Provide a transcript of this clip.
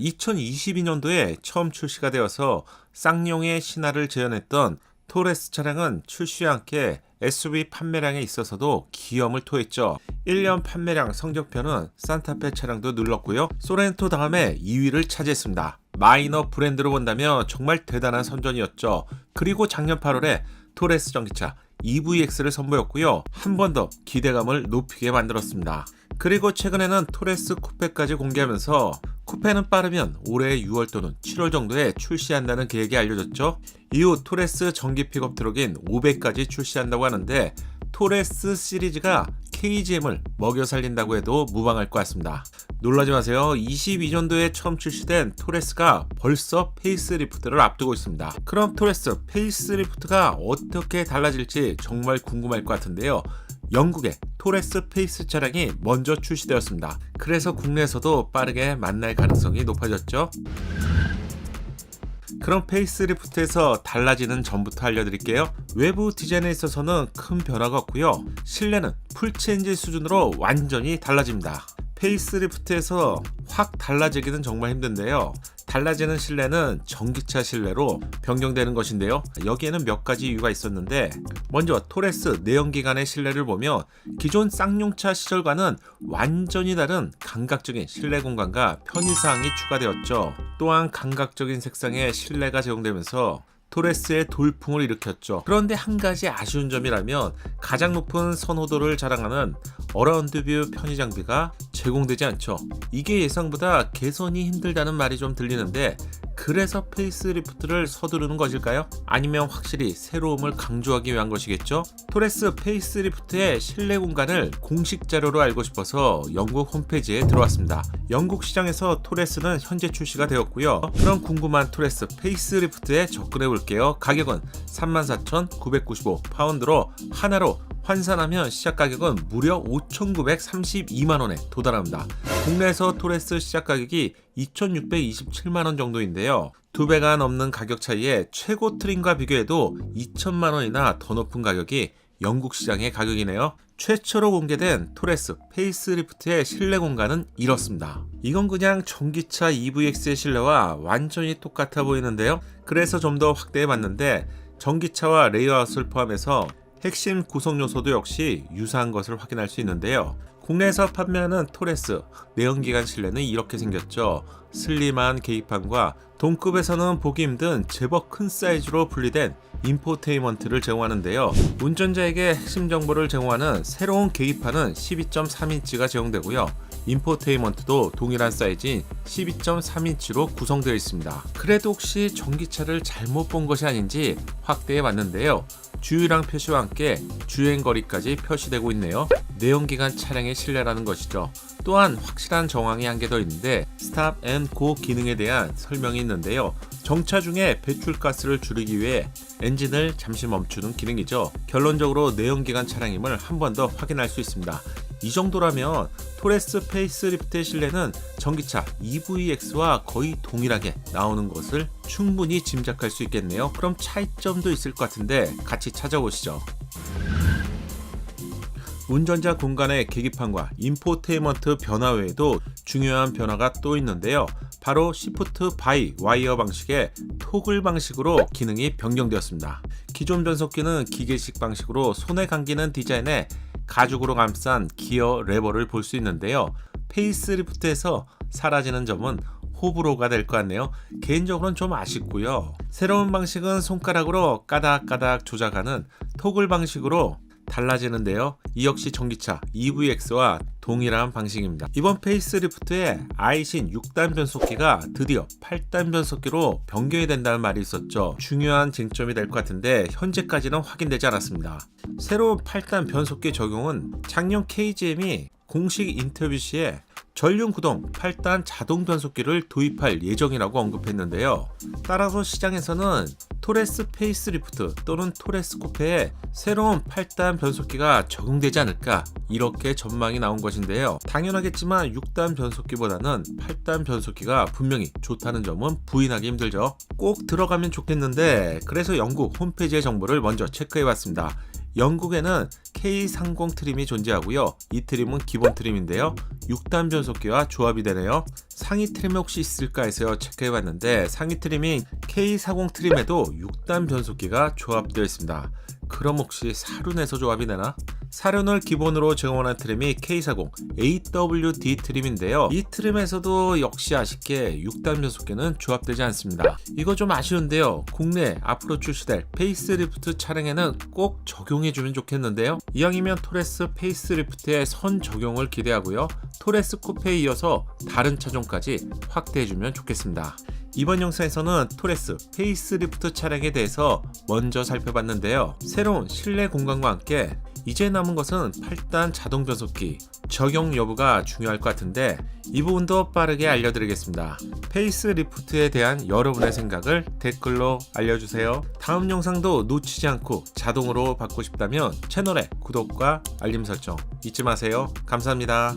2022년도에 처음 출시가 되어서 쌍용의 신화를 재현했던 토레스 차량은 출시와 함께 SUV 판매량에 있어서도 기염을 토했죠. 1년 판매량 성적표는 산타페 차량도 눌렀고요. 소렌토 다음에 2위를 차지했습니다. 마이너 브랜드로 본다면 정말 대단한 선전이었죠. 그리고 작년 8월에 토레스 전기차 EVX를 선보였고요. 한 번 더 기대감을 높이게 만들었습니다. 그리고 최근에는 토레스 쿠페까지 공개하면서 쿠페는 빠르면 올해 6월 또는 7월 정도에 출시한다는 계획이 알려졌죠. 이후 토레스 전기 픽업 트럭인 500까지 출시한다고 하는데 토레스 시리즈가 KGM을 먹여 살린다고 해도 무방할 것 같습니다. 놀라지 마세요. 22년도에 처음 출시된 토레스가 벌써 페이스리프트를 앞두고 있습니다. 그럼 토레스 페이스리프트가 어떻게 달라질지 정말 궁금할 것 같은데요. 영국의 토레스 페이스 차량이 먼저 출시되었습니다. 그래서 국내에서도 빠르게 만날 가능성이 높아졌죠. 그럼 페이스리프트에서 달라지는 점부터 알려드릴게요. 외부 디자인에 있어서는 큰 변화가 없고요. 실내는 풀체인지 수준으로 완전히 달라집니다. 페이스리프트에서 확 달라지기는 정말 힘든데요. 달라지는 실내는 전기차 실내로 변경되는 것인데요. 여기에는 몇 가지 이유가 있었는데, 먼저 토레스 내연기관의 실내를 보면 기존 쌍용차 시절과는 완전히 다른 감각적인 실내 공간과 편의사항이 추가되었죠. 또한 감각적인 색상의 실내가 제공되면서 토레스의 돌풍을 일으켰죠. 그런데 한 가지 아쉬운 점이라면 가장 높은 선호도를 자랑하는 어라운드 뷰 편의 장비가 제공되지 않죠. 이게 예상보다 개선이 힘들다는 말이 좀 들리는데, 그래서 페이스리프트를 서두르는 것일까요? 아니면 확실히 새로움을 강조하기 위한 것이겠죠? 토레스 페이스리프트의 실내 공간을 공식 자료로 알고 싶어서 영국 홈페이지에 들어왔습니다. 영국 시장에서 토레스는 현재 출시가 되었고요. 그럼 궁금한 토레스 페이스리프트에 접근해 볼게요. 가격은 34,995파운드로 하나로 환산하면 시작 가격은 무려 5,932만원에 도달합니다. 국내에서 토레스 시작 가격이 2,627만원 정도인데요. 2배가 넘는 가격 차이에 최고 트림과 비교해도 2천만원이나 더 높은 가격이 영국 시장의 가격이네요. 최초로 공개된 토레스 페이스리프트의 실내 공간은 이렇습니다. 이건 그냥 전기차 EVX의 실내와 완전히 똑같아 보이는데요. 그래서 좀 더 확대해 봤는데 전기차와 레이아웃을 포함해서 핵심 구성 요소도 역시 유사한 것을 확인할 수 있는데요. 국내에서 판매하는 토레스 내연기관 실내는 이렇게 생겼죠. 슬림한 계기판과 동급에서는 보기 힘든 제법 큰 사이즈로 분리된 인포테인먼트를 제공하는데요. 운전자에게 핵심 정보를 제공하는 새로운 계기판은 12.3인치가 제공되고요. 인포테인먼트도 동일한 사이즈인 12.3인치로 구성되어 있습니다. 그래도 혹시 전기차를 잘못 본 것이 아닌지 확대해 봤는데요. 주유량 표시와 함께 주행거리까지 표시되고 있네요. 내연기관 차량의 실내라는 것이죠. 또한 확실한 정황이 한 개 더 있는데 스탑 앤 고 기능에 대한 설명이 있는데요. 정차 중에 배출가스를 줄이기 위해 엔진을 잠시 멈추는 기능이죠. 결론적으로 내연기관 차량임을 한 번 더 확인할 수 있습니다. 이 정도라면 토레스 페이스리프트의 실내는 전기차 EVX와 거의 동일하게 나오는 것을 충분히 짐작할 수 있겠네요. 그럼 차이점도 있을 것 같은데 같이 찾아보시죠. 운전자 공간의 계기판과 인포테인먼트 변화 외에도 중요한 변화가 또 있는데요. 바로 시프트 바이 와이어 방식의 토글 방식으로 기능이 변경되었습니다. 기존 변속기는 기계식 방식으로 손에 감기는 디자인에 가죽으로 감싼 기어 레버를 볼 수 있는데요. 페이스리프트에서 사라지는 점은 호불호가 될 것 같네요. 개인적으로는 좀 아쉽고요. 새로운 방식은 손가락으로 까닥까닥 조작하는 토글 방식으로 달라지는데요. 이 역시 전기차 EVX와 동일한 방식입니다. 이번 페이스리프트의 아이신 6단 변속기가 드디어 8단 변속기로 변경이 된다는 말이 있었죠. 중요한 쟁점이 될 것 같은데 현재까지는 확인되지 않았습니다. 새로운 8단 변속기 적용은 작년 KGM이 공식 인터뷰 시에 전륜 구동 8단 자동 변속기를 도입할 예정이라고 언급했는데요. 따라서 시장에서는 토레스 페이스리프트 또는 토레스 쿠페에 새로운 8단 변속기가 적용되지 않을까 이렇게 전망이 나온 것인데요. 당연하겠지만 6단 변속기보다는 8단 변속기가 분명히 좋다는 점은 부인하기 힘들죠. 꼭 들어가면 좋겠는데 그래서 영국 홈페이지의 정보를 먼저 체크해봤습니다. 영국에는 K30 트림이 존재하고요. 이 트림은 기본 트림인데요. 6단 변속기와 조합이 되네요. 상위 트림이 혹시 있을까 해서 체크해봤는데 상위 트림인 K40 트림에도 6단 변속기가 조합되어 있습니다. 그럼 혹시 사륜에서 조합이 되나? 사륜을 기본으로 제공하는 트림이 K40 AWD 트림인데요. 이 트림에서도 역시 아쉽게 6단 변속기는 조합되지 않습니다. 이거 좀 아쉬운데요. 국내 앞으로 출시될 페이스리프트 차량에는 꼭 적용해주면 좋겠는데요. 이왕이면 토레스 페이스리프트의 선 적용을 기대하고요. 토레스 쿠페에 이어서 다른 차종까지 확대해주면 좋겠습니다. 이번 영상에서는 토레스 페이스리프트 차량에 대해서 먼저 살펴봤는데요. 새로운 실내 공간과 함께 이제 남은 것은 8단 자동 변속기 적용 여부가 중요할 것 같은데 이 부분도 빠르게 알려드리겠습니다. 페이스리프트에 대한 여러분의 생각을 댓글로 알려주세요. 다음 영상도 놓치지 않고 자동으로 받고 싶다면 채널의 구독과 알림 설정 잊지 마세요. 감사합니다.